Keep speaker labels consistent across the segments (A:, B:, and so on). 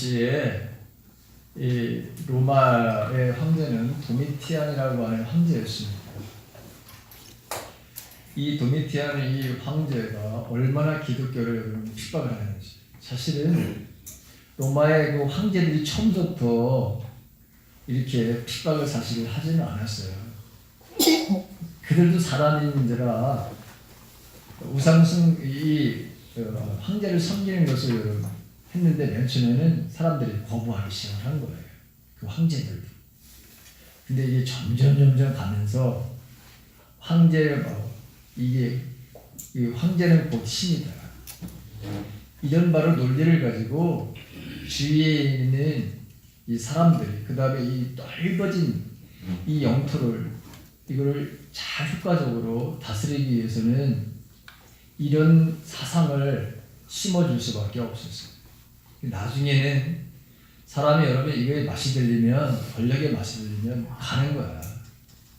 A: 시에 이 로마의 황제는 도미티안이라고 하는 황제였습니다. 이 도미티안 이 황제가 얼마나 기독교를 핍박을 하는지. 사실은 로마의 그 황제들이 처음부터 이렇게 핍박을 사실 하지는 않았어요. 그들도 사람인지라 우상숭 이 황제를 섬기는 것을 했는데 맨 처음에는 사람들이 거부하기 시작한 거예요. 그 황제들도. 근데 이게 점점 가면서 이게 이 황제는 곧 신이다. 이런 바로 논리를 가지고 주위에 있는 이 사람들이 그 다음에 이 넓어진 이 영토를 이거를 잘 효과적으로 다스리기 위해서는 이런 사상을 심어줄 수밖에 없었어요. 나중에는 사람이 여러분 이거에 맛이 들리면 권력의 맛이 들리면 가는 거야.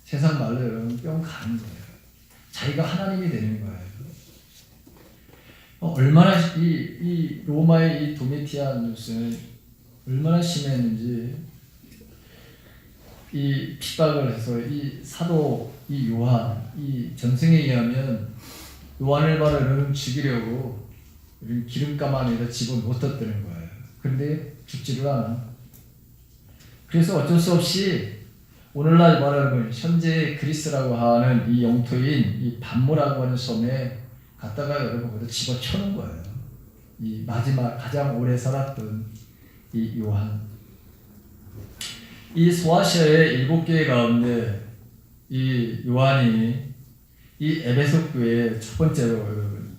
A: 세상 말로 여러분 뿅 가는 거예요. 자기가 하나님이 되는 거예요. 얼마나 이 로마의 이 도미티아누스는 얼마나 심했는지 이 핍박을 해서 이 사도 이 요한 이 전승에 의하면 요한을 바로 여러분 죽이려고 기름감 안에다 집어넣었다는 거예요. 그런데 죽지를 않아. 그래서 어쩔 수 없이 오늘날 말하는 현재 그리스라고 하는 이 영토인 이 반모라고 하는 섬에 갔다가 여러분 거기다 집어쳐놓은 거예요. 이 마지막 가장 오래 살았던 이 요한. 이 소아시아의 7교회 가운데 이 요한이 이 에베소 교회 첫 번째로 여러분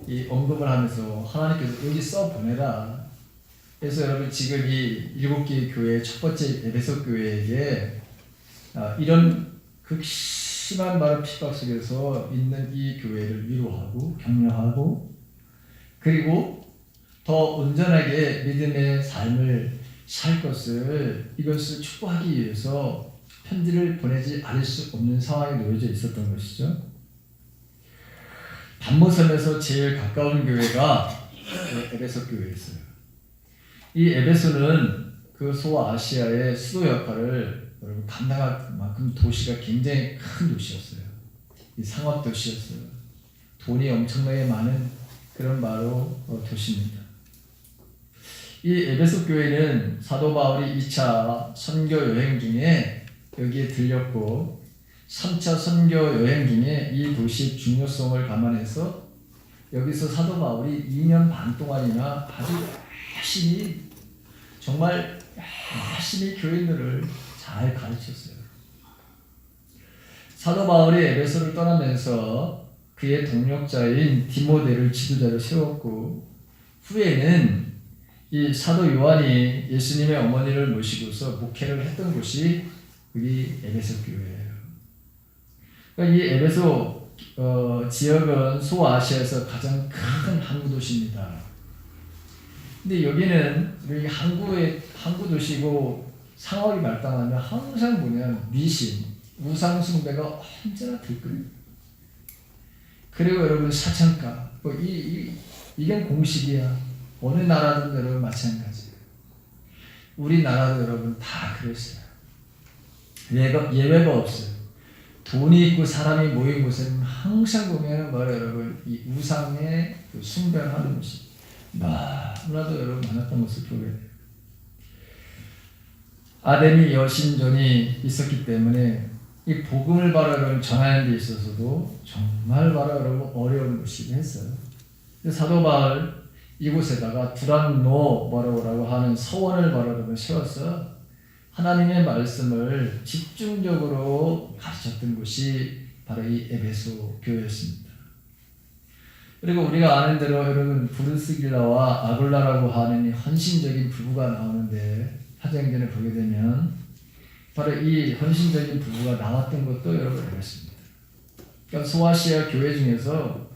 A: 이 언급을 하면서 하나님께서 여기 써 보내라. 그래서 여러분 지금 이 7개의 교회 첫 번째 에베소 교회에게 이런 극심한 말을 핍박 속에서 있는 이 교회를 위로하고 격려하고 그리고 더 온전하게 믿음의 삶을 살 것을 이것을 축복하기 위해서 편지를 보내지 않을 수 없는 상황에 놓여져 있었던 것이죠. 반모섬에서 제일 가까운 교회가 에베소 교회였어요. 이 에베소는 그 소아시아의 수도 역할을 감당할 만큼 도시가 굉장히 큰 도시였어요. 이 상업 도시였어요. 돈이 엄청나게 많은 그런 바로 도시입니다. 이 에베소 교회는 사도 바울이 2차 선교 여행 중에 여기에 들렸고 3차 선교 여행 중에 이 도시의 중요성을 감안해서 여기서 사도 바울이 2년 반 동안이나 아주 열심히 정말 열심히 교인들을 잘 가르쳤어요. 사도 바울이 에베소를 떠나면서 그의 동력자인 디모데를 지도자로 세웠고 후에는 이 사도 요한이 예수님의 어머니를 모시고서 목회를 했던 곳이 여기 에베소 교회예요. 그러니까 이 에베소 지역은 소아시아에서 가장 큰 항구 도시입니다. 근데 여기는 여기 항구 도시고 상업이 발달하면 항상 뭐냐면 미신, 우상 숭배가 언제나 들끓습니다. 그리고 여러분 사창가, 이게 공식이야. 어느 나라든 여러분 마찬가지예요. 우리나라도 여러분 다 그랬어요. 예외가 없어요. 돈이 있고 사람이 모인 곳에는 항상 보면 여러분 이 우상의 그 숭배를 하는 모습 너무나도 여러분 많았던 모습을 보게 돼요. 아데미 여신전이 있었기 때문에 이 복음을 바로 여러분 전하는 데 있어서도 정말 바로 여러분 어려운 것이긴 했어요. 사도 바울 이곳에다가 두란노라고 하는 서원을 바로 여러분 세워서 하나님의 말씀을 집중적으로 가르쳤던 곳이 바로 이 에베소 교회였습니다. 그리고 우리가 아는 대로 여러분 브루스길라와 아굴라라고 하는 이 헌신적인 부부가 나오는데 사도행전을 보게 되면 바로 이 헌신적인 부부가 나왔던 것도 여러분 알겠습니다. 그러니까 소아시아 교회 중에서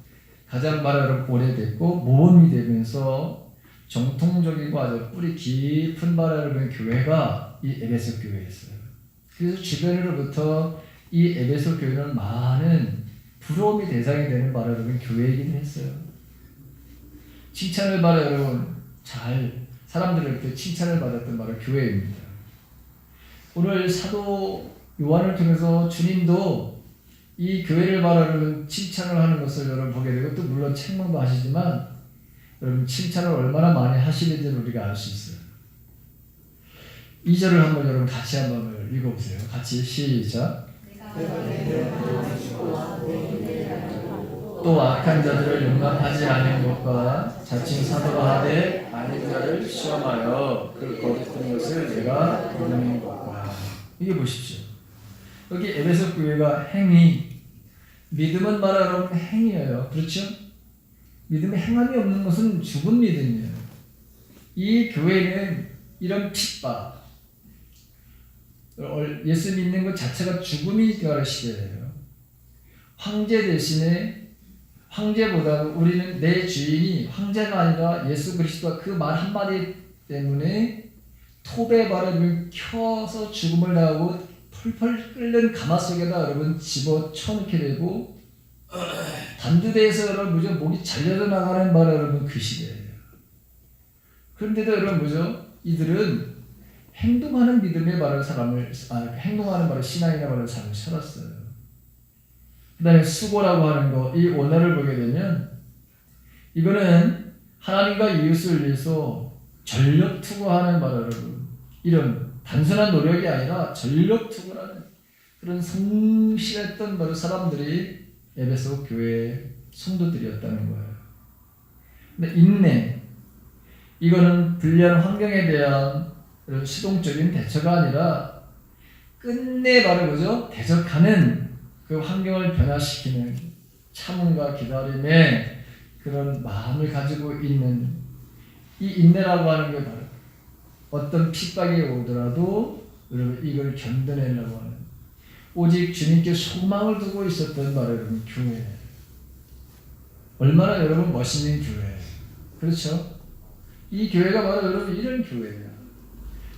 A: 가장 바로 여러분 오래됐고 모범이 되면서 정통적이고 아주 뿌리 깊은 바로 여러분 교회가 이 에베소 교회였어요. 그래서 주변으로부터 이 에베소 교회는 많은 부러움이 대상이 되는 바로 여러분 교회이긴 했어요. 칭찬을 바로 여러분 잘 사람들에게 칭찬을 받았던 바로 교회입니다. 오늘 사도 요한을 통해서 주님도 이 교회를 바라는 칭찬을 하는 것을 여러분 보게 되고 또 물론 책망도 하시지만 여러분 칭찬을 얼마나 많이 하시는지를 우리가 알 수 있어요. 2절을 한번 여러분 같이 한번 읽어보세요. 같이 시작. 또 악한 자들을 용납하지 않는 것과 자칭 사도라 하되 아닌 자를 시험하여 그 거짓된 것을 내가 드러낸 것과. 이게 보십시오. 여기 에베소 교회가 행위, 믿음은 말하 여러분 행위예요. 그렇죠? 믿음에 행함이 없는 것은 죽은 믿음이에요. 이 교회는 이런 핍박, 예수 믿는 것 자체가 죽음이 되어갈 시대예요. 황제 대신에 황제보다 우리는 내 주인이 황제가 아니라 예수 그리스도가 그 말 한마디 때문에 톱에 발을 켜서 죽음을 당하고 펄펄 끓는 가마 속에다 여러분 집어쳐넣게 되고 단두대에서 여러분 무조건 목이 잘려져 나가는 바로 여러분 그 시대예요. 그런데도 여러분 뭐죠? 이들은 행동하는 믿음의 바로 사람을 행동하는 바로 신앙이나 바로 삶을 살았어요. 그 다음에 수고라고 하는 거, 이 원어를 보게 되면 이거는 하나님과 이웃을 위해서 전력 투구하는 바로 여러분 이런 단순한 노력이 아니라 전력 투구하는 그런 성실했던 바로 사람들이 에베소 교회의 성도들이었다는 거예요. 근데 인내, 이거는 불리한 환경에 대한 수동적인 대처가 아니라 끝내 바로 뭐죠? 대적하는 그 환경을 변화시키는 참음과 기다림의 그런 마음을 가지고 있는 이 인내라고 하는 게 바로 어떤 핍박이 오더라도 여러분 이걸 견뎌내려고 하는 오직 주님께 소망을 두고 있었던 바로 여러분 교회. 얼마나 여러분 멋있는 교회. 그렇죠? 이 교회가 바로 여러분 이런 교회예요.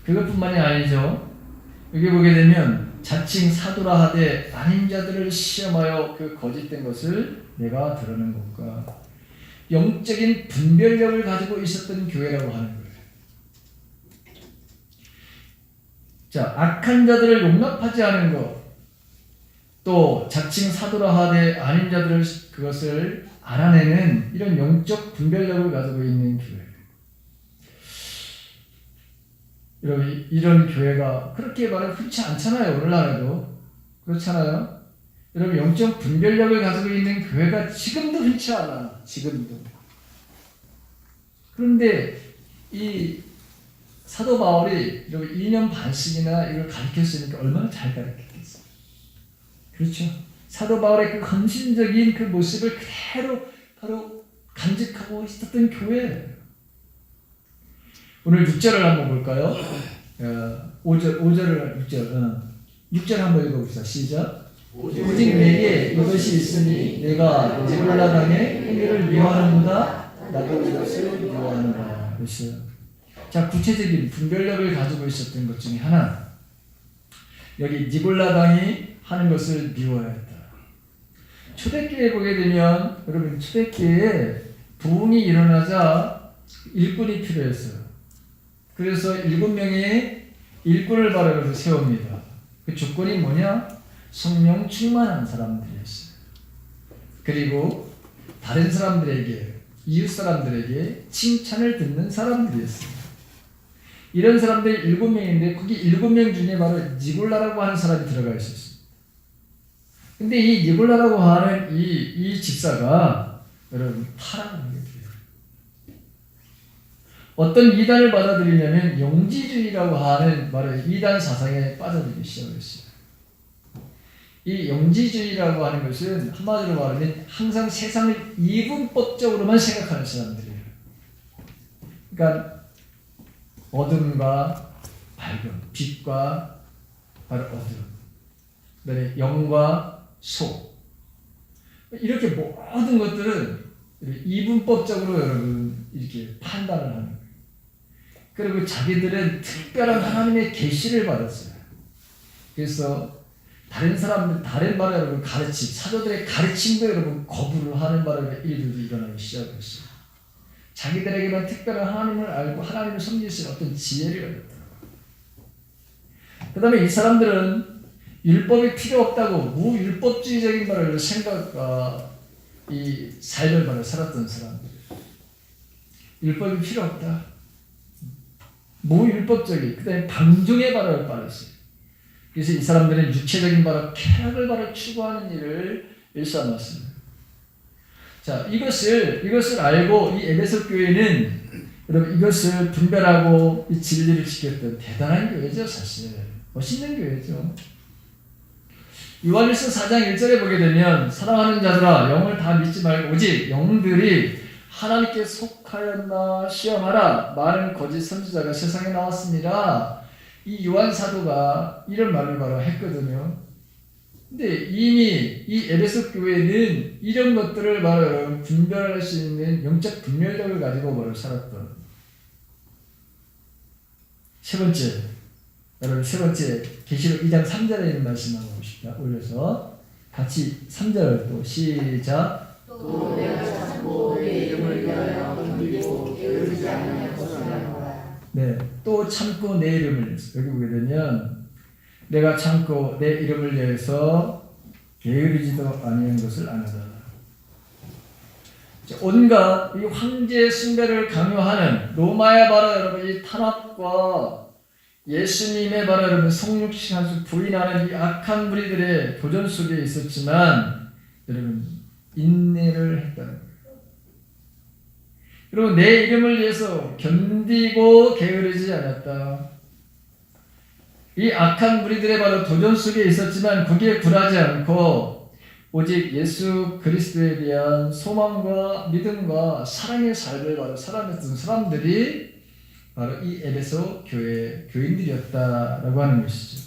A: 그것뿐만이 아니죠. 여기 보게 되면 자칭 사도라 하되 아닌 자들을 시험하여 그 거짓된 것을 내가 드러낸 것과 영적인 분별력을 가지고 있었던 교회라고 하는 거예요. 자, 악한 자들을 용납하지 않은 것, 또 자칭 사도라 하되 아닌 자들을 그것을 알아내는 이런 영적 분별력을 가지고 있는 교회. 여러분 이런 교회가 그렇게 말은 흔치 않잖아요. 오늘날에도 그렇잖아요. 여러분 영적 분별력을 가지고 있는 교회가 지금도 흔치 않아. 지금도. 그런데 이 사도 바울이 2년 반씩이나 이걸 가르쳤으니까 얼마나 잘 가르쳤겠어요. 그렇죠. 사도 바울의 그 헌신적인 그 모습을 그대로 바로 간직하고 있었던 교회예요. 오늘 6절을 한번 볼까요? 5절을 6절 한번 읽어봅시다. 시작. 오직 내게 이것이 있으니 내가 디볼라 당의 행위를 미워하는보다 나도 이것을 미워하노라. 그랬어요. 자, 구체적인 분별력을 가지고 있었던 것 중에 하나. 여기 디볼라 당이 하는 것을 미워했다. 초대교회 보게 되면 여러분 초대교회에 부흥이 일어나자 일꾼이 필요했어요. 그래서 7명의 일꾼을 바라보면서 세웁니다. 그 조건이 뭐냐? 성령 충만한 사람들이었어요. 그리고 다른 사람들에게, 이웃 사람들에게 칭찬을 듣는 사람들이었어요. 이런 사람들이 7명인데 거기 7명 중에 바로 니골라라고 하는 사람이 들어가 있었어요. 근데 이 니골라라고 하는 이 집사가 여러분 타락하는 거예요. 어떤 이단을 받아들이냐면 영지주의라고 하는 바로 이단 사상에 빠져들기 시작했어요. 이 영지주의라고 하는 것은 한마디로 말하면 항상 세상을 이분법적으로만 생각하는 사람들이에요. 그러니까 어둠과 밝음, 빛과 바로 어둠, 그다음에 영과 소, 이렇게 모든 것들은 이분법적으로 여러분 이렇게 판단을 하는 거예요. 그리고 자기들은 특별한 하나님의 계시를 받았어요. 그래서 다른 사람들, 다른 바로 여러분 가르침, 사도들의 가르침도 여러분 거부를 하는 바람에 일들이 일어나기 시작했어요. 자기들에게만 특별한 하나님을 알고 하나님을 섬길 수 있는 어떤 지혜를 얻었더라고요. 그 다음에 이 사람들은 율법이 필요 없다고 무율법주의적인 말을 이 삶을 말을 살았던 사람들. 율법이 필요 없다. 무율법적인, 그 다음에 방종의 발을 빠졌어요. 그래서 이 사람들은 육체적인 바로 쾌락을 바로 추구하는 일을 일삼았습니다. 자, 이것을 알고 이 에베소 교회는 여러분 이것을 분별하고 이 진리를 지켰던 대단한 교회죠, 사실. 멋있는 교회죠. 요한일서 4장 1절에 보게 되면 사랑하는 자들아 영을 다 믿지 말고 오직 영들이 하나님께 속하였나 시험하라. 많은 거짓 선지자가 세상에 나왔습니다. 이 요한 사도가 이런 말을 바로 했거든요. 근데 이미 이 에베소 교회는 이런 것들을 바로 분별할 수 있는 영적 분별력을 가지고 바로 살았던. 세 번째 계시록 2장 3절에 있는 말씀 한번 봅시다. 올려서 같이 3절 또 시작.
B: 또 내가 참고 내 이름을 위하여 견디고 게으르지 않는 것을 하노라.
A: 네, 또 참고 내 이름을 위해서. 여기 보게 되면 내가 참고 내 이름을 위해서 게으르지도 아니한 것을 아노라. 온갖 이 황제 숭배를 강요하는 로마의 바로 여러분 이 탄압과 예수님의 바로 여러분 성육신 아주 부인하는 이 악한 무리들의 도전 속에 있었지만 여러분 인내를 했다는 거예요. 그리고 내 이름을 위해서 견디고 게으르지 않았다. 이 악한 무리들의 바로 도전 속에 있었지만 거기에 굴하지 않고 오직 예수 그리스도에 대한 소망과 믿음과 사랑의 삶을 바로 살아냈던 사람들이 바로 이 에베소 교회 교인들이었다라고 하는 것이죠.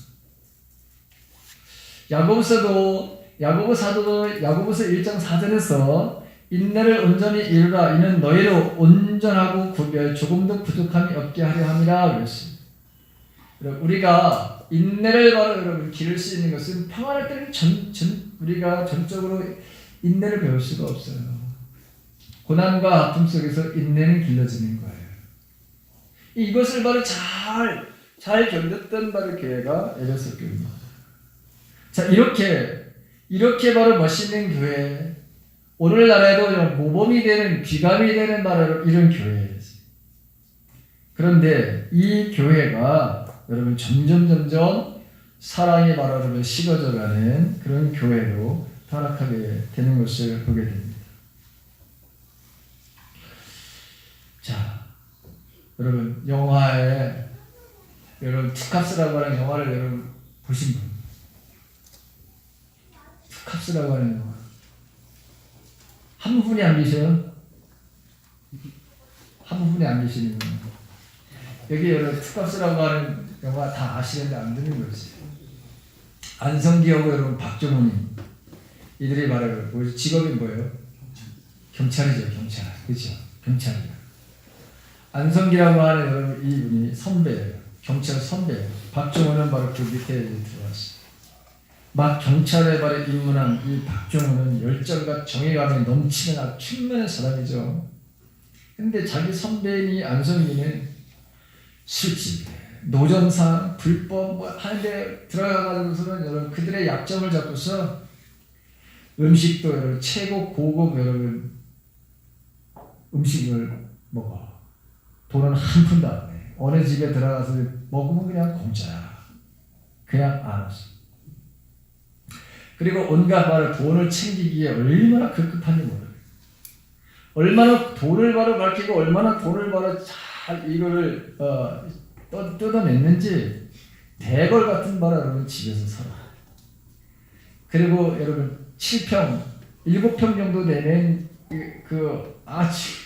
A: 야고보 사도도 야고보서 1장 4절에서 인내를 온전히 이루라. 이는 너희로 온전하고 구별 조금도 부족함이 없게 하려 함이라 그랬습니다. 우리가 인내를 바로 여러분 기를 수 있는 것은 평안할 때는 우리가 전적으로 인내를 배울 수가 없어요. 고난과 아픔 속에서 인내는 길러지는 거예요. 이것을 바로 잘 견뎠던 바로 교회가 에베소 교회입니다. 자, 이렇게 바로 멋있는 교회, 오늘날에도 모범이 되는, 귀감이 되는 바로 이런 교회예요. 그런데 이 교회가 여러분 점점 사랑이 바로 여러분 식어져가는 그런 교회로 타락하게 되는 것을 보게 됩니다. 자, 여러분 영화에 여러분 투캅스라고 하는 영화를 여러분 보신 분? 투캅스라고 하는 영화 한 분이 안 계세요? 한 분이 안 계시는 분. 여기 여러분 투캅스라고 하는 영화 다 아시는데 안 듣는 거지. 안성기하고 여러분 박정훈이 이들이 말하는 직업이 뭐예요? 경찰이죠, 경찰. 그렇죠? 경찰이요. 안성기라고 하는 여러분 이분이 선배예요. 경찰 선배예요. 박정훈은 바로 그 밑에 들어왔어요. 막 경찰에 바로 입문한 이 박정훈은 열정과 정의감이 넘치는 아주 충만한 사람이죠. 근데 자기 선배인 이 안성기는 술집, 노점상, 불법 하는데 들어가가지고서는 여러분 그들의 약점을 잡고서 음식도 여러분 최고 고급 여러분 음식을 먹어. 돈은 한 푼도 안 내. 어느 집에 들어가서 먹으면 그냥 공짜야. 그냥 안 왔어. 그리고 온갖 바로 돈을 챙기기에 얼마나 급급한지 모르겠어요. 얼마나 돈을 바로 밝히고 얼마나 돈을 바로 잘 이거를 뜯어냈는지 대궐 같은 바로 여러분 집에서 살아. 그리고 여러분 7평, 7평 정도 되는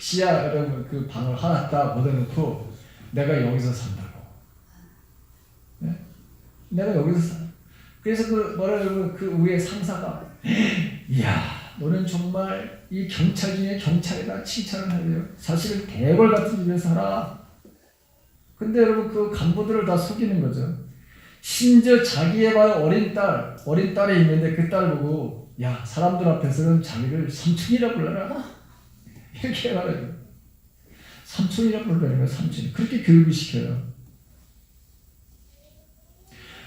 A: 지하 여러분 그 방을 하나 딱 얻어놓고 내가 여기서 산다고. 네? 내가 여기서 사. 그래서 그 위에 상사가 이야 너는 정말 이 경찰 중에 경찰이다 칭찬을 하래요. 사실은 대궐 같은 집에 살아. 근데 여러분 그 간부들을 다 속이는 거죠. 심지어 자기의 바로 어린 딸이 있는데 그 딸 보고 야 사람들 앞에서는 자기를 삼촌이라고 불러라. 이렇게 말해요. 삼촌이라 부르는 거예요. 삼촌. 그렇게 교육을 시켜요.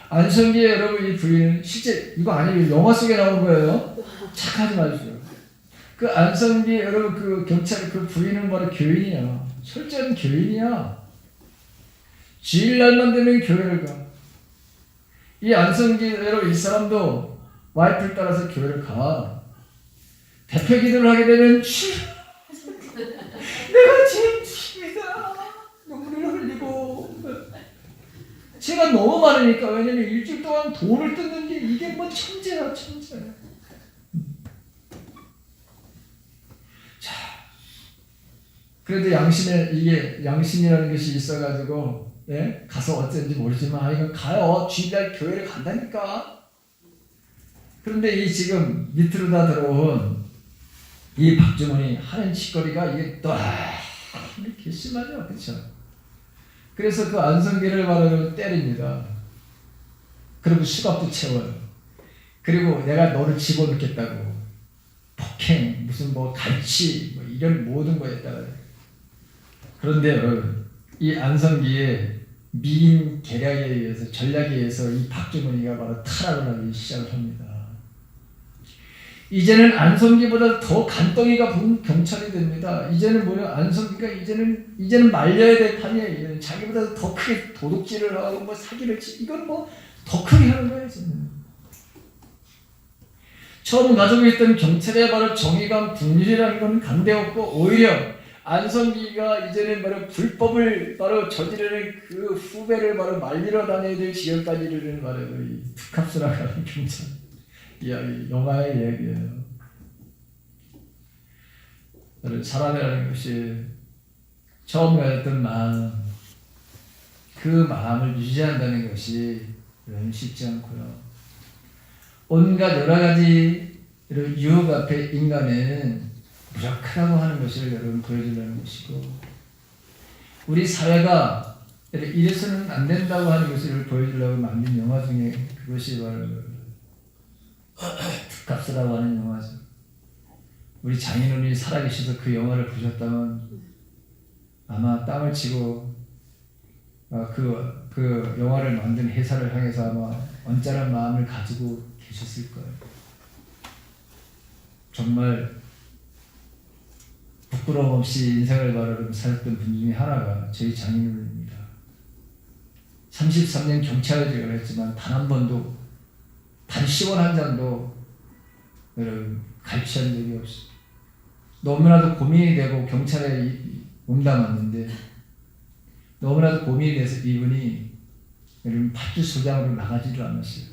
A: 안성기의 여러분 이 부인은 실제 이거 아니에요. 영화 속에 나온 거예요. 착하지 마십시오. 그 안성기 여러분 그 경찰 그 부인은 바로 교인이야. 철저한 교인이야. 주일날만 되면 교회를 가. 이 안성기 여러분 이 사람도 와이프를 따라서 교회를 가. 대표 기도를 하게 되면 내가 지금 죽입니다. 눈물을 흘리고 제가 너무 많으니까. 왜냐면 일주일 동안 돈을 뜯는 게 이게 뭐 천재야 천재. 자, 그래도 이게 양심이라는 것이 있어가지고 예? 가서 어쩐지 모르지만 이거 가요. 주일날 교회를 간다니까. 그런데 이 지금 밑으로 다 들어온 이 박주머니 하는 짓거리가 이게 또 이렇게 심하죠, 그렇죠? 그래서 그 안성기를 바로 때립니다. 그리고 수갑도 채워요. 그리고 내가 너를 집어넣겠다고 폭행 무슨 뭐 갈치 뭐 이런 모든 거에다가. 그런데 여러분 이 안성기의 미인 계략에 의해서 전략에 의해서 이 박주머니가 바로 타락을 하기 시작을 합니다. 이제는 안성기보다 더 간덩이가 부은 경찰이 됩니다. 이제는 뭐냐, 안성기가 이제는 말려야 될 판이에요. 자기보다 더 크게 도둑질을 하고 뭐 사기를 이건 뭐 더 크게 하는 거예요. 지금. 처음 가지고 있던 경찰의 바로 정의감, 국률이라는 건 간대없고 오히려 안성기가 이제는 바로 불법을 바로 저지르는 그 후배를 바로 말리러 다녀야 될 지경까지 이르는 바로 이 특합수라는 경찰. 이야기, 영화의 이야기예요. 사람이라는 것이 처음 가졌던 마음, 그 마음을 유지한다는 것이 쉽지 않고요. 온갖 여러 가지 유혹 앞에 인간은 무력하다고 하는 것을 여러분 보여주려는 것이고, 우리 사회가 이래서는 안 된다고 하는 것을 보여주려고 만든 영화 중에 그것이 바로 특값이라고 하는 영화죠. 우리 장인어른이 살아계셔서 그 영화를 보셨다면 아마 땅을 치고 그 영화를 만든 회사를 향해서 아마 언짢은 마음을 가지고 계셨을 거예요. 정말 부끄러움 없이 인생을 바로 살았던 분 중에 하나가 저희 장인어른입니다. 33년 경찰직을 했지만 단 한 번도 단 10원 한 장도 여러분 갈취한 적이 없어요. 너무나도 고민이 되고 경찰에 몸담았는데 너무나도 고민이 돼서 이분이 여러분 파출소장으로 나가지도 않았어요.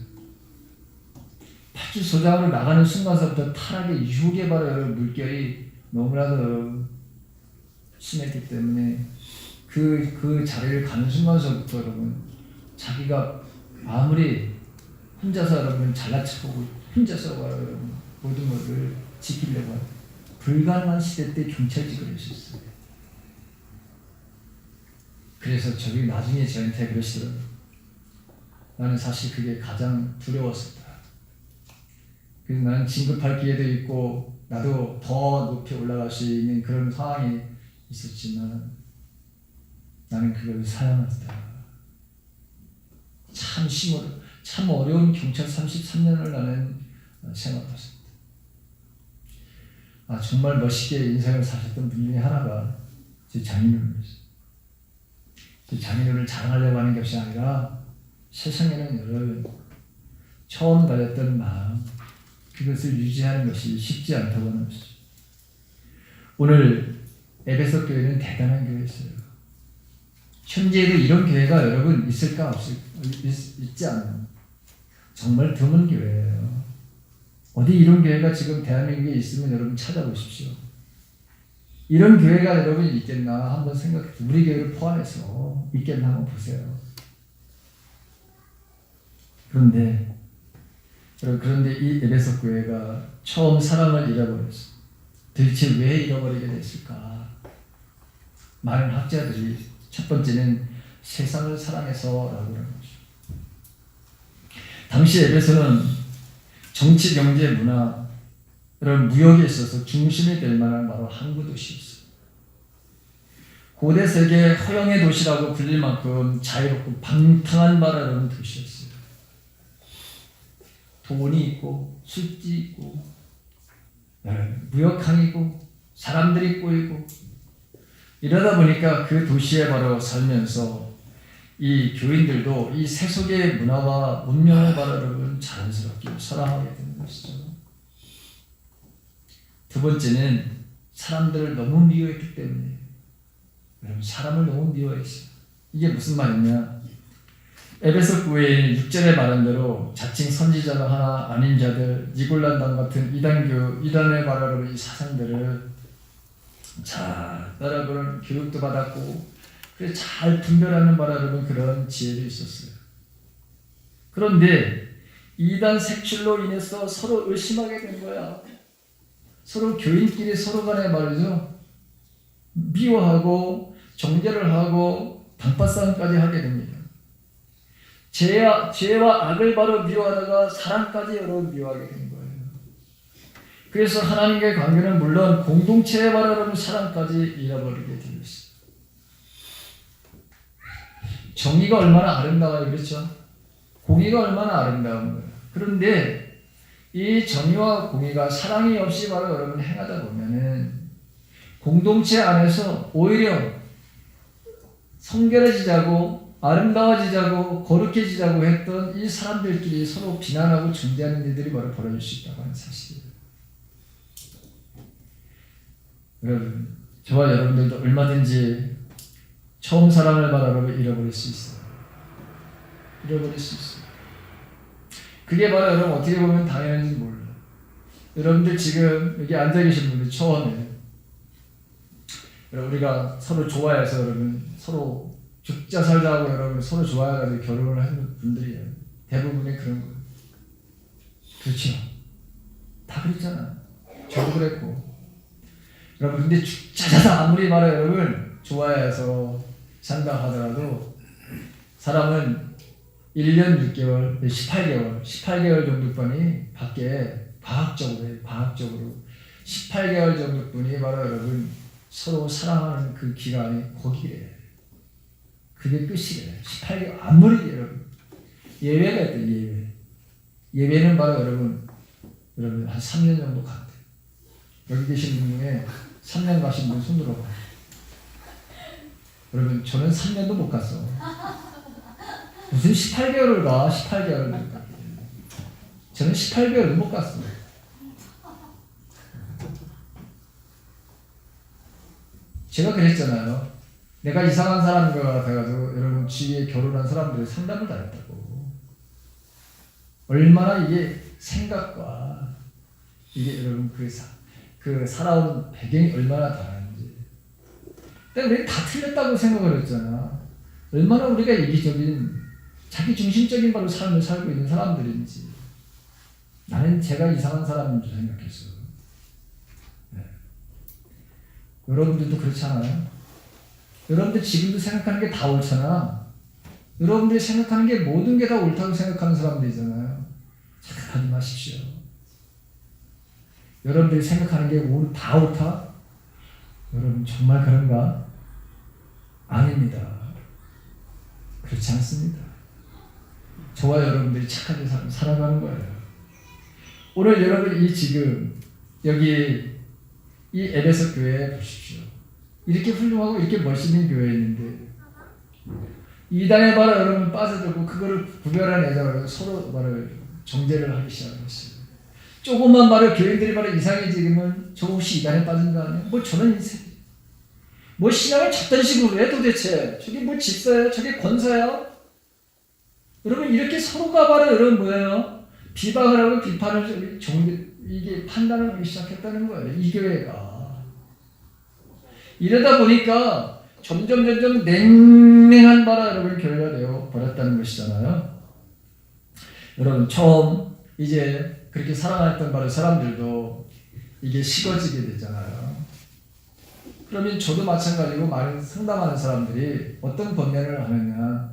A: 파출소장으로 나가는 순간서부터 타락의 유혹에 바로 여러분 물결이 너무나도 심했기 때문에 그 자리를 가는 순간서부터 여러분 자기가 아무리 혼자서 여러분 잘나치고 혼자서 여러분 모든 것을 지키려고 하는 불가능한 시대 때 경찰직을 했었어요. 그래서 저기 나중에 저한테 그러시더라고요. 나는 사실 그게 가장 두려웠었다. 그래서 나는 진급할 기회도 있고 나도 더 높이 올라갈 수 있는 그런 상황이 있었지만 나는 그걸 사양했다. 참 어려운 경찰 33년을 나는 생각했습니다. 정말 멋있게 인생을 사셨던 분 중에 하나가 제 장인어른이었어요. 제 장인어른을 자랑하려고 하는 것이 아니라 세상에는 여러분 처음 가졌던 마음 그것을 유지하는 것이 쉽지 않다고 하는 것이죠. 오늘 에베소 교회는 대단한 교회였어요. 현재에도 이런 교회가 여러분 있을까 있지 않아요. 정말 드문 교회예요. 어디 이런 교회가 지금 대한민국에 있으면 여러분 찾아보십시오. 이런 교회가 여러분 있겠나 한번 생각해. 우리 교회를 포함해서 있겠나 한번 보세요. 그런데 이 에베소 교회가 처음 사랑을 잃어버렸어요. 도대체 왜 잃어버리게 됐을까? 많은 학자들이 첫 번째는 세상을 사랑해서라고 하는 거죠. 당시 에베소는 정치, 경제, 문화 이런 무역에 있어서 중심이 될 만한 바로 항구 도시였어요. 고대 세계 허영의 도시라고 불릴 만큼 자유롭고 방탕한 나라라는 도시였어요. 돈이 있고 술집 있고 무역항이고 사람들이 꼬이고 이러다 보니까 그 도시에 바로 살면서 이 교인들도 이 세속의 문화와 문명을 바로 여러분 자연스럽게 사랑하게 되는 것이죠. 두 번째는 사람들을 너무 미워했기 때문에 여러분 사람을 너무 미워했어요. 이게 무슨 말이냐? 에베소 교회인 6절에 말한 대로 자칭 선지자가 하나 아닌 자들 니골란당 같은 이단의 바라로 이 사상들을 잘 따라보는 교육도 받았고 그래서 잘 분별하는 바라는 그런 지혜도 있었어요. 그런데 이단 색출로 인해서 서로 의심하게 된 거야. 서로 교인끼리 서로 간에 말이죠. 미워하고 정죄를 하고 단팥싸움까지 하게 됩니다. 죄와 악을 바로 미워하다가 사랑까지 여러 미워하게 된 거예요. 그래서 하나님과의 관계는 물론 공동체에 바라는 사랑까지 잃어버리게 되었어요. 정의가 얼마나 아름다워요, 그렇죠? 공의가 얼마나 아름다운 거예요. 그런데 이 정의와 공의가 사랑이 없이 바로 여러분 행하다 보면은 공동체 안에서 오히려 성결해지자고 아름다워지자고 거룩해지자고 했던 이 사람들끼리 서로 비난하고 중재하는 일들이 바로 벌어질 수 있다고 하는 사실이에요. 여러분, 저와 여러분들도 얼마든지 처음 사랑을 바라고 잃어버릴 수 있어요. 잃어버릴 수 있어요. 그게 바로 여러분 어떻게 보면 당연한지 몰라요. 여러분들 지금 여기 앉아 계신 분들 처음에 우리가 서로 좋아해서 여러분 서로 죽자 살자 하고 여러분 서로 좋아해가지고 결혼을 하는 분들이에요. 대부분이 그런 거예요. 그렇죠? 다 그랬잖아. 저도 그랬고. 여러분 근데 죽자 살자 아무리 말해 여러분 좋아해서 산다 하더라도 사람은 1년 6개월, 18개월 정도뿐이 밖에 과학적으로 18개월 정도뿐이 바로 여러분 서로 사랑하는 그 기간이 거기래. 그게 끝이래. 18개월 아무리 여러분 예외가 있다. 예외는 바로 여러분 한 3년 정도 간대. 여기 계신 분 중에 3년 가신 분 손 들어봐. 여러분 저는 3년도 못 갔어. 무슨 18개월을 가? 18개월을 가. 저는 18개월도 못 갔어. 제가 그랬잖아요. 내가 이상한 사람인 것 같아가지고 여러분 주위에 결혼한 사람들의 상담을 다 했다고. 얼마나 이게 생각과 이게 여러분 그 살아온 배경이 얼마나 다른지. 근데 우리 다 틀렸다고 생각을 했잖아. 얼마나 우리가 이기적인 자기 중심적인 바로 삶을 살고 있는 사람들인지. 나는 제가 이상한 사람인 줄 생각했어. 네. 여러분들도 그렇잖아요. 여러분들 지금도 생각하는 게 다 옳잖아. 여러분들이 생각하는 게 모든 게 다 옳다고 생각하는 사람들이잖아요. 착각하지 마십시오. 여러분들이 생각하는 게 다 옳다? 여러분 정말 그런가? 아닙니다. 그렇지 않습니다. 저와 여러분들이 착하게 살아가는 거예요. 오늘 여러분이 지금 여기 이 에베소 교회에 보십시오. 이렇게 훌륭하고 이렇게 멋있는 교회였는데 이단에 바로 여러분 빠져들고 그거를 구별해내자고 서로 바로 정죄를 하기 시작했어요. 조금만 바로 교인들이 바로 이상해지면 저 혹시 이단에 빠진 거 아니야? 뭐 저는 인생 뭐 신앙을 잡던 식으로 해 도대체? 저게 뭐 집사예요? 저게 권사예요? 여러분 이렇게 서로가 바로 여러분 뭐예요? 비방을 하고 비판을 이게 판단을 하기 시작했다는 거예요. 이 교회가. 이러다 보니까 점점 냉랭한 바로 여러분 교회가 되어 버렸다는 것이잖아요. 여러분 처음 이제 그렇게 사랑했던 바로 사람들도 이게 식어지게 되잖아요. 그러면 저도 마찬가지고 많은 상담하는 사람들이 어떤 권면을 하느냐.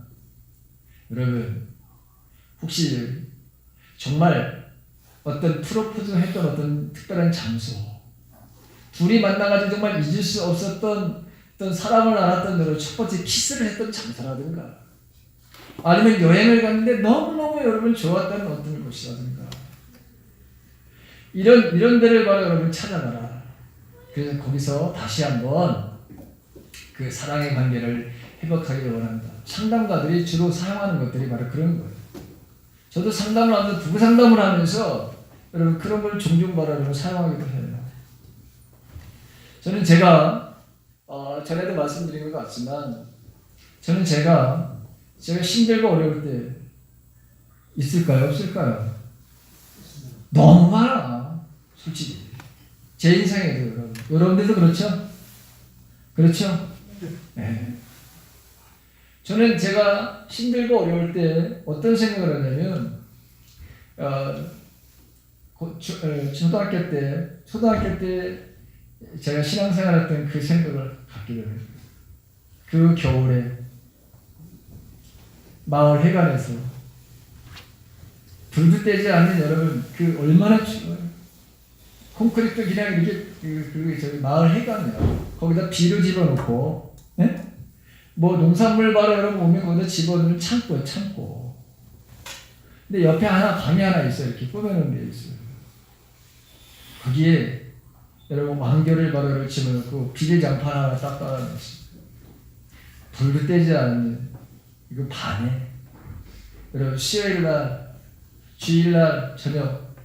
A: 여러분 혹시 정말 어떤 프로포즈 했던 어떤 특별한 장소 둘이 만나가지고 정말 잊을 수 없었던 어떤 사람을 알았던 여러분 첫 번째 키스를 했던 장소라든가 아니면 여행을 갔는데 너무너무 여러분 좋았다는 어떤 곳이라든가 이런 데를 바로 여러분 찾아가라. 그래서 거기서 다시 한번 그 사랑의 관계를 회복하기를 원합니다. 상담가들이 주로 사용하는 것들이 바로 그런 거예요. 저도 상담을 하면서 부부 상담을 하면서 여러분 그런 걸 종종 바로 여러분 사용하기도 해요. 저는 제가 전에도 말씀드린 것 같지만 저는 제가 힘들고 어려울 때 있을까요? 없을까요? 너무 많아. 솔직히 제 인생에도 여러분들도 그렇죠? 그렇죠? 네. 저는 제가 힘들고 어려울 때 어떤 생각을 하냐면 초등학교 때 제가 신앙생활했던 그 생각을 갖게 돼요. 그 겨울에 마을 회관에서 불도 떼지 않는 여러분 그 얼마나 추워요. 콘크리트 그냥 이렇게 저기 마을 회관이야. 거기다 비료 집어넣고, 네? 뭐 농산물 바로 여러분 오면 거기다 집어넣는 창고야 창고. 근데 옆에 방이 하나 있어요. 이렇게 꾸며놓은 데 있어요. 거기에 여러분 왕겨를 바로 집어넣고 비닐장판 하나 딱 깔아놨어요. 불도 떼지 않는 이거 반에 여러분 수요일날 주일날 저녁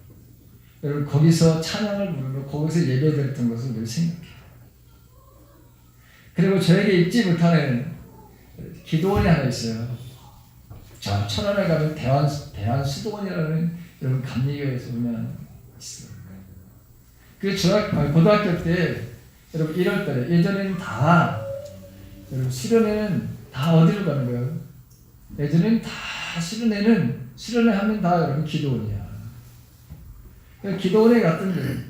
A: 여러분 거기서 찬양을 부르고 거기서 예배드렸던 것을 늘 생각해요. 그리고 저에게 잊지 못하는 기도원이 하나 있어요. 자, 천안에 가면 대한수도원이라는 여러분 감리교에서 보면 있어요. 그 고등학교 때 여러분 1월달에 예전에는 다 여러분 수련회는 다 어디로 가는 거예요? 예전에는 다 수련회 하면 다 여러분 기도원이야. 기도원에 갔던데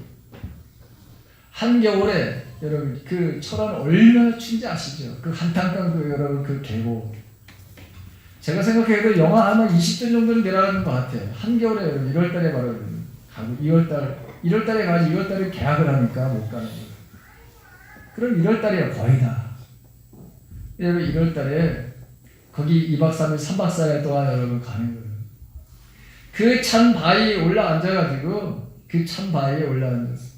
A: 한겨울에 여러분 그 철원 얼마나 춘지 아시죠? 그 한탄강 그 여러분 그 계곡. 제가 생각해도 영하 아마 20도 정도는 내려가는 것 같아요. 한겨울에 여러분 1월달에 바로 가고 1월달에 가서 2월달에 개학을 하니까 못 가는 거예요. 그럼 1월달이야 거의 다. 여러분 1월달에 거기 2박 3일 3박 4일 동안 여러분 가는 거예요. 그 찬 바위에 올라앉아가지고 그 찬 바위에 올라앉았어요.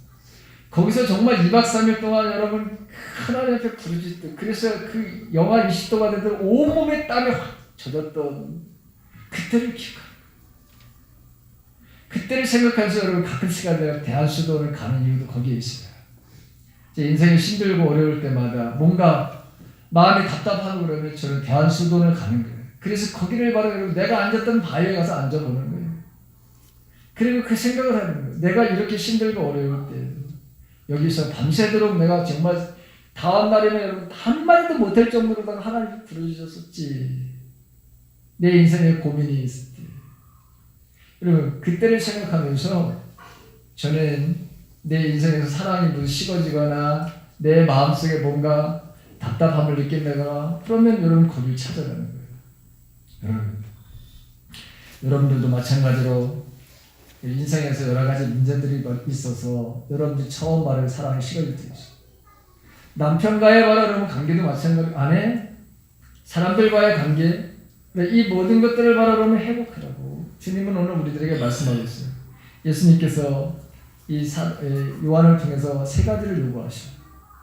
A: 거기서 정말 2박 3일 동안 여러분 하나님 앞에 부르짖듯 그래서 그 영하 20도가 되던 온몸에 땀이 확 젖었던 그때를 기억합니다. 그때를 생각하면서 여러분 가끔 시간 내가 대한수도원을 가는 이유도 거기에 있어요. 제 인생이 힘들고 어려울 때마다 뭔가 마음이 답답하고 그러면 저는 대한수도원을 가는 거예요. 그래서 거기를 바로 여러분 내가 앉았던 바위에 가서 앉아보는 거예요. 그리고 그 생각을 하는 거예요. 내가 이렇게 힘들고 어려울 때 여기서 밤새도록 내가 정말 다음 날에는 여러분 한마디도 못할 정도로 하나님이 부르짖었었지. 내 인생에 고민이 있을 때. 여러분 그때를 생각하면서 저는 내 인생에서 사랑이 무슨 식어지거나 내 마음속에 뭔가 답답함을 느낀다거나 그러면 여러분 거기를 찾아가는 거예요. 여러분들도 마찬가지로 인생에서 여러 가지 문제들이 있어서 여러분들이 처음 말할 사랑이 식어질 때 있어요. 남편과의 바로 여러분 관계도 마찬가지로 아내, 사람들과의 관계 이 모든 것들을 바로 여러분 회복하라고 주님은 오늘 우리들에게 말씀하고 있어요. 예수님께서 이 요한을 통해서 세 가지를 요구하셔요.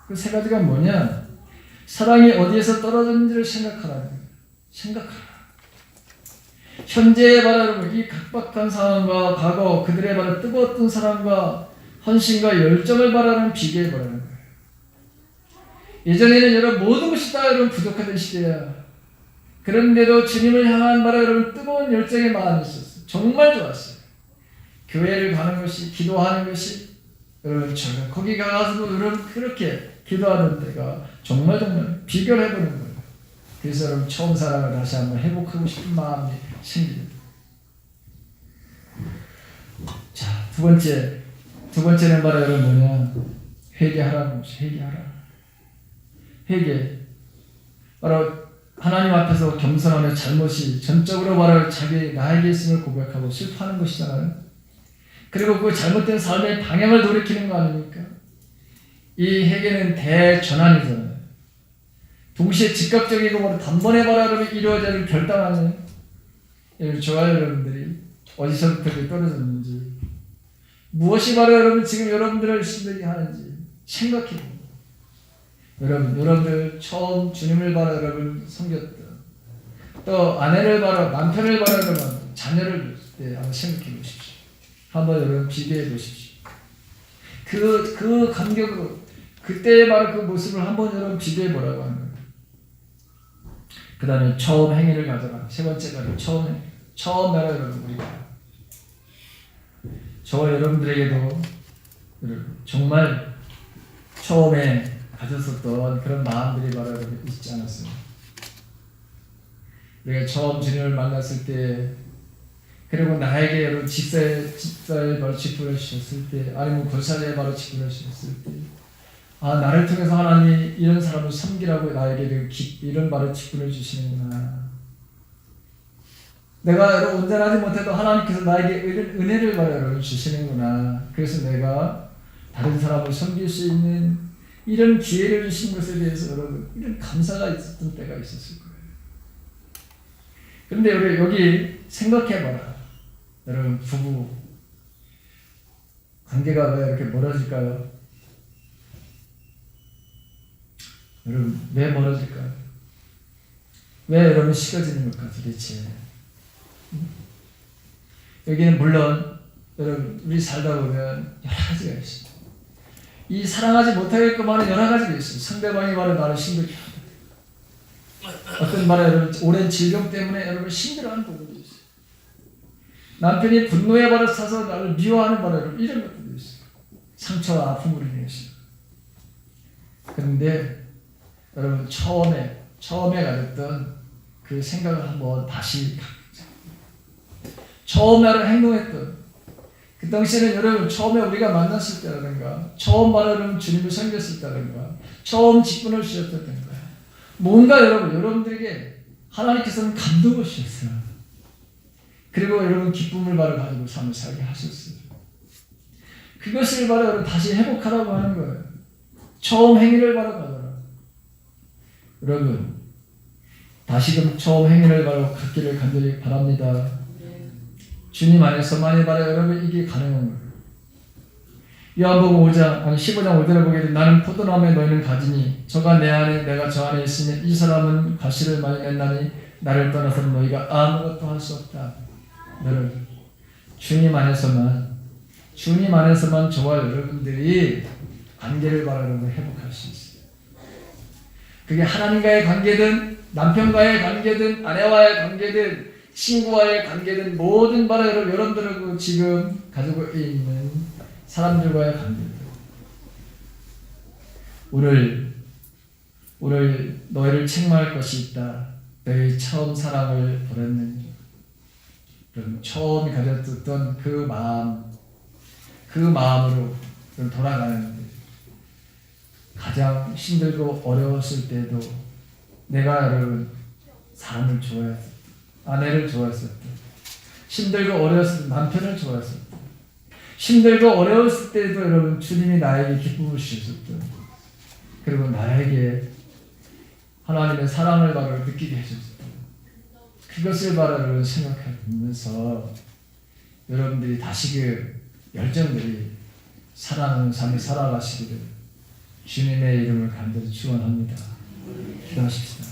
A: 그 세 가지가 뭐냐? 사랑이 어디에서 떨어졌는지를 생각하라는 거예요. 생각하라. 현재의 바로 여러분 이 각박한 상황과 과거 그들의 바로 뜨거웠던 사랑과 헌신과 열정을 바라는 비교해 보라는 거예요. 예전에는 여러분 모든 것이 다 여러분 부족하던 시대야. 그런데도 주님을 향한 바로 여러분 뜨거운 열정의 마음이 있었어요. 정말 좋았어요. 교회를 가는 것이 기도하는 것이 여러분 저는 거기 가서도 여러분 그렇게 기도하는 때가 정말 비교를 해보는 거예요. 그래서 여러분 처음 사랑을 다시 한번 회복하고 싶은 마음이 생깁니다. 자, 두 번째는 바로 여러분 뭐냐? 회개하라는 것이 회개하라. 회개. 바로 하나님 앞에서 겸손하며 잘못이 전적으로 바로 나에게 있음을 고백하고 실패하는 것이잖아요. 그리고 그 잘못된 삶의 방향을 돌이키는 거 아닙니까? 이 회개는 대전환이잖아요. 동시에 즉각적이고 바로 단번에 바로 여러분 이루어지는 결단하는 좋아요. 여러분들이 어디서부터 떨어졌는지 무엇이 바로 여러분 지금 여러분들을 힘들게 하는지 생각해 봅니다. 여러분들 처음 주님을 바로 여러분 섬겼던 또 아내를 바로 남편을 바로 여러분 자녀를 볼 때 한번 생각해 보십시오. 한번 여러분 비교해 보십시오. 그 감격으로 그때의 바로 그 모습을 한번 여러분 비교해 보라고 하는 거예요. 그 다음에 처음 행위를 가져가. 세 번째 바로 처음 나라 여러분 우리가 저와 여러분들에게도 정말 처음에 가졌었던 그런 마음들이 바로 있지 않았어요. 우리가 처음 주님을 만났을 때 그리고 나에게 여러분 집사에 바로 직분을 주셨을 때 아니면 권사에 바로 직분을 주셨을 때 나를 통해서 하나님이 이런 사람을 섬기라고 나에게 이런 바로 직분을 주시는구나. 내가 여러분 온전하지 못해도 하나님께서 나에게 이런 은혜를 바로 여러분 주시는구나. 그래서 내가 다른 사람을 섬길 수 있는 이런 기회를 주신 것에 대해서 여러분 이런 감사가 있었던 때가 있었을 거예요. 그런데 우리 여기 생각해봐라. 여러분 부부 관계가 왜 이렇게 멀어질까요? 여러분 왜 멀어질까요? 왜 여러분 식어지는 걸까 도대체? 여기는 물론 여러분 우리 살다 보면 여러 가지가 있습니다. 이 사랑하지 못하게끔 하는 여러 가지가 있어요. 상대방이 바로 나를 힘들게 합니다. 어떤 말에 여러분 오랜 질병 때문에 여러분 힘들어하는 부분도 있어요. 남편이 분노에 바로 차서 나를 미워하는 바로 여러분 이런 것들도 있어요. 상처와 아픔으로 인해서. 그런데 여러분 처음에 가졌던 그 생각을 한번 다시 처음 나를 행동했던 그 당시에는 여러분 처음에 우리가 만났을 때라든가 처음 여러분 주님을 섬겼을 때라든가 처음 직분을 주셨을 때인가 뭔가 여러분들에게 하나님께서는 감동을 주셨어요. 그리고 여러분 기쁨을 바로 가지고 삶을 살게 하셨어요. 그것을 바로 여러분 다시 회복하라고 하는 거예요. 처음 행위를 바로 가져라. 여러분 다시금 처음 행위를 바로 갖기를 간절히 바랍니다. 주님 안에서만이 바로 여러분 이게 가능한 거예요. 요한복음 15장 5절에 보게 되면 나는 포도나무에 너희는 가지니 저가 내 안에 내가 저 안에 있으니 이 사람은 가시를 많이 맺나니 나를 떠나서는 너희가 아무것도 할 수 없다. 여러분 주님 안에서만 저와 여러분들이 관계를 바로 여러분 회복할 수 있어요. 그게 하나님과의 관계든 남편과의 관계든 아내와의 관계든 친구와의 관계든 모든 바로 여러분들하고 지금 가지고 있는 사람들과의 관계들. 오늘 너희를 책망할 것이 있다. 너희 처음 사랑을 버렸느니. 처음 가졌던 그 마음으로 돌아가는데 가장 힘들고 어려웠을 때도 내가 여러분 사람을 좋아했었다. 아내를 좋아했었다. 힘들고 어려웠을 때 남편을 좋아했었다. 힘들고 어려웠을 때도 여러분 주님이 나에게 기쁨을 주셨었다. 그리고 나에게 하나님의 사랑을 바로 느끼게 해주셨다. 그것을 바로 여러분 생각하면서 여러분들이 다시 그 열정들이 사랑하는 삶을 살아가시기를 주님의 이름을 간절히 축원합니다. 기도하십시다.